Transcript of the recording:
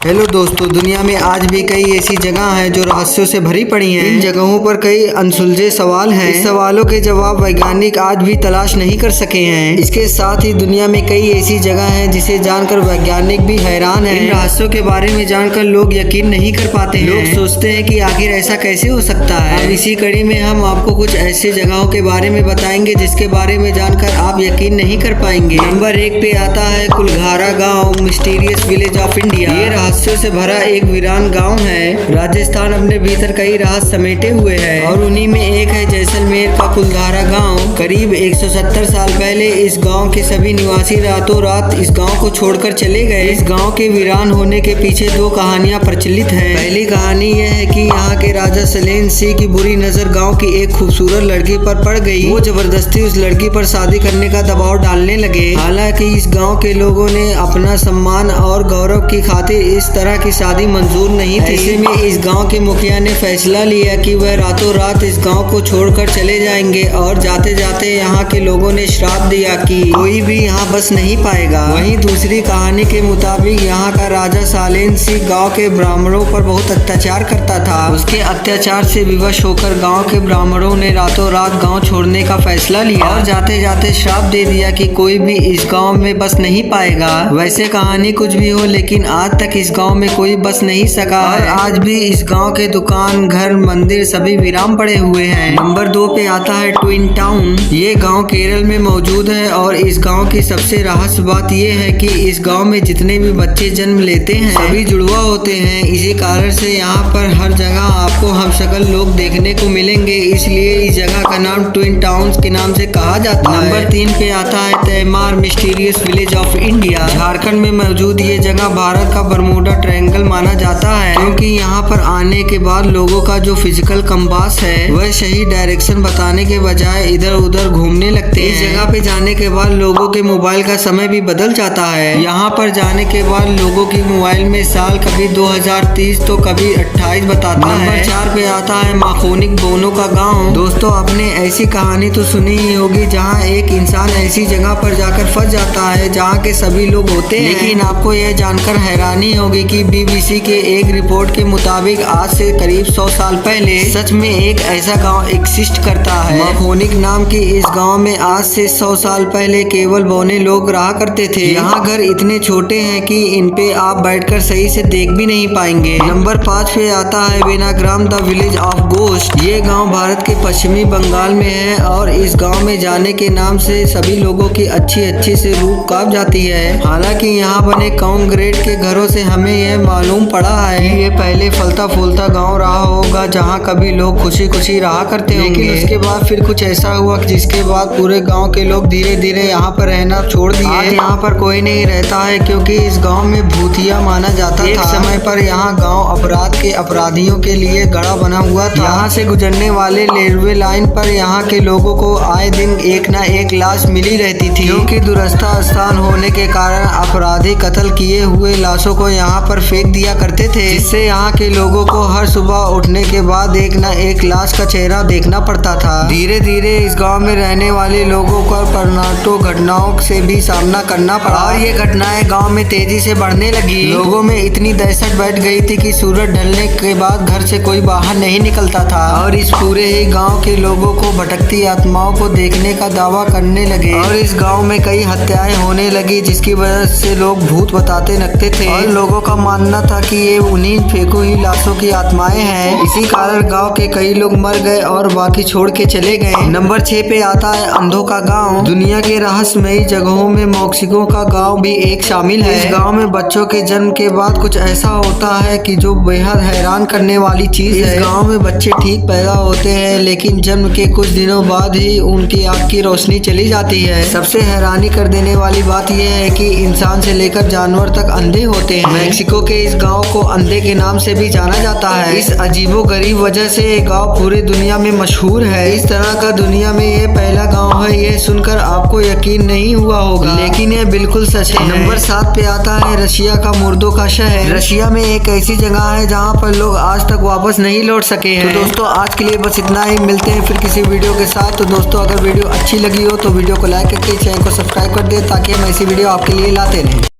Hello दोस्तों, दुनिया में आज भी कई ऐसी जगह हैं जो रहस्यों से भरी पड़ी हैं। इन जगहों पर कई अनसुलझे सवाल हैं। इस सवालों के जवाब वैज्ञानिक आज भी तलाश नहीं कर सके हैं। इसके साथ ही दुनिया में कई ऐसी जगह हैं जिसे जानकर वैज्ञानिक भी हैरान हैं। इन रहस्यों के बारे में जानकर लोग यकीन नहीं कर पाते हैं। लोग सोचते हैं कि आखिर ऐसा कैसे हो सकता है। अब इसी कड़ी में हम आपको कुछ ऐसे जगहों के बारे में बताएंगे जिसके बारे में जानकर आप यकीन नहीं कर पाएंगे। नंबर 1 पे आता है कुलघारा गाँव, मिस्टीरियस विलेज ऑफ इंडिया। ये रहस्यों से भरा एक वीरान गांव है। राजस्थान अपने भीतर कई राज समेटे हुए है और उन्हीं में एक है जैसलमेर का कुलघारा गांव। करीब 170 साल पहले इस गांव के सभी निवासी रातों रात इस गांव को छोड़कर चले गए। इस गांव के वीरान होने के पीछे दो कहानियां प्रचलित हैं। पहली कहानी यह है कि यहाँ के राजा सलेम सिंह की बुरी नजर गाँव की एक खूबसूरत लड़की पर पड़ गई। वो जबरदस्ती उस लड़की पर शादी करने का दबाव डालने लगे। हालांकि इस गाँव के लोगों ने अपना सम्मान और गौरव की खातिर इस तरह की शादी मंजूर नहीं थी। ऐसे में इस गांव के मुखिया ने फैसला लिया कि वह रातों रात इस गांव को छोड़कर चले जाएंगे और जाते जाते यहाँ के लोगों ने श्राप दिया कि कोई भी यहाँ बस नहीं पाएगा। वहीं दूसरी कहानी के मुताबिक यहाँ का राजा सालेन सिंह गांव के ब्राह्मणों पर बहुत अत्याचार करता था। उसके अत्याचार से विवश होकर गाँव के ब्राह्मणों ने रातों रात गाँव छोड़ने का फैसला लिया और जाते जाते श्राप दे दिया कि कोई भी इस गाँव में बस नहीं पाएगा। वैसे कहानी कुछ भी हो, लेकिन आज तक इस गाँव में कोई बस नहीं सका और आज भी इस गांव के दुकान, घर, मंदिर सभी विराम पड़े हुए हैं। नंबर 2 पे आता है ट्विन टाउन। ये गांव केरल में मौजूद है और इस गांव की सबसे रहस्य बात ये है कि इस गांव में जितने भी बच्चे जन्म लेते हैं सभी जुड़वा होते हैं। इसी कारण से यहाँ पर हर जगह आपको हमशक्ल लोग देखने को मिलेंगे, इसलिए इस जगह का नाम ट्विन टाउन के नाम से कहा जाता है। नंबर 3 पे आता है Taimar, mysterious village of India. Jharkhand में मौजूद ये जगह भारत का बरमूडा ट्रायंगल माना जाता है, क्योंकि यहाँ पर आने के बाद लोगों का जो फिजिकल कंपास है वह सही डायरेक्शन बताने के बजाय इधर उधर घूमने लगते हैं। इस जगह पे जाने के बाद लोगों के मोबाइल का समय भी बदल जाता है। यहाँ पर जाने के बाद लोगों की मोबाइल में साल कभी 2030 तो कभी 28 बताता है। नंबर 4 पे आता है माखोनिक बोनो का गाँव। दोस्तों, आपने ऐसी कहानी तो सुनी ही होगी जहाँ एक इंसान ऐसी जगह पर जाकर फंस जाता है जहाँ के सभी लोग होते हैं। लेकिन आपको यह जानकर हैरानी होगी कि BBC के एक रिपोर्ट के मुताबिक आज से करीब 100 साल पहले सच में एक ऐसा गांव एग्जिस्ट करता है। माखोनिक नाम की इस गांव में आज से 100 साल पहले केवल बौने लोग रहा करते थे। यहाँ घर इतने छोटे हैं कि इन पे आप बैठकर सही से देख भी नहीं पाएंगे। नंबर 5 पे आता है वेनाग्राम, द विलेज ऑफ गोस्ट। ये गाँव भारत के पश्चिमी बंगाल में है और इस गाँव में जाने के नाम से सभी लोगों की अच्छी से रूह कांप जाती है। हालांकि यहाँ बने कंक्रीट के घरों से हमें यह मालूम पड़ा है ये पहले फलता फूलता गांव रहा होगा जहां कभी लोग खुशी खुशी रहा करते होंगे। लेकिन उसके बाद फिर कुछ ऐसा हुआ जिसके बाद पूरे गांव के लोग धीरे धीरे यहां पर रहना छोड़ दिए। आज यहां पर कोई नहीं रहता है क्योंकि इस गांव में भूतिया माना जाता था। एक समय पर यहां गांव अपराध के अपराधियों के लिए गड़ा बना हुआ था। यहां से गुजरने वाले रेलवे लाइन पर यहां के लोगों को आए दिन एक न एक लाश मिली रहती थी, क्योंकि दुरस्ता स्थान होने के कारण अपराधी कत्ल किए हुए लाशों को यहाँ पर फेंक दिया करते थे, जिससे यहाँ के लोगों को हर सुबह उठने के बाद एक न एक लाश का चेहरा देखना पड़ता था। धीरे धीरे इस गांव में रहने वाले लोगों को पर्नाटो घटनाओं से भी सामना करना पड़ा और ये घटनाएं गांव में तेजी से बढ़ने लगी। लोगों में इतनी दहशत बैठ गई थी कि सूरज ढलने के बाद घर से कोई बाहर नहीं निकलता था और इस पूरे ही गाँव के लोगों को भटकती आत्माओं को देखने का दावा करने लगे और इस गाँव में कई हत्याएं होने लगी, जिसकी वजह से लोग भूत बताते लगते थे और लोगों का मानना था कि ये उन्हीं फेंको हुई लाशों की आत्माएं हैं। इसी कारण गांव के कई लोग मर गए और बाकी छोड़ के चले गए। नंबर 6 पे आता है अंधों का गांव। दुनिया के रहस्यमयी जगहों में मोक्सिको का गांव भी एक शामिल है। इस गांव में बच्चों के जन्म के बाद कुछ ऐसा होता है कि जो बेहद हैरान करने वाली चीज है। इस गाँव में बच्चे ठीक पैदा होते हैं, लेकिन जन्म के कुछ दिनों बाद ही उनकी आँख की रोशनी चली जाती है। सबसे हैरानी कर देने वाली बात यह है कि इंसान से लेकर जानवर तक अंधे होते हैं। मेक्सिको के इस गांव को अंधे के नाम से भी जाना जाता है। इस अजीबोगरीब वजह से ये गांव पूरे दुनिया में मशहूर है। इस तरह का दुनिया में ये पहला गांव है। ये सुनकर आपको यकीन नहीं हुआ होगा, लेकिन ये बिल्कुल सच है। नंबर 7 पे आता है रशिया का मुर्दों का शहर। रशिया में एक ऐसी जगह है जहाँ पर लोग आज तक वापस नहीं लौट सके हैं। तो दोस्तों, आज के लिए बस इतना ही। मिलते हैं फिर किसी वीडियो के साथ। तो दोस्तों, अगर वीडियो अच्छी लगी हो तो वीडियो को लाइक करके चैनल को सब्सक्राइब कर दे ताकि हम ऐसी वीडियो आपके लिए लाते रहें।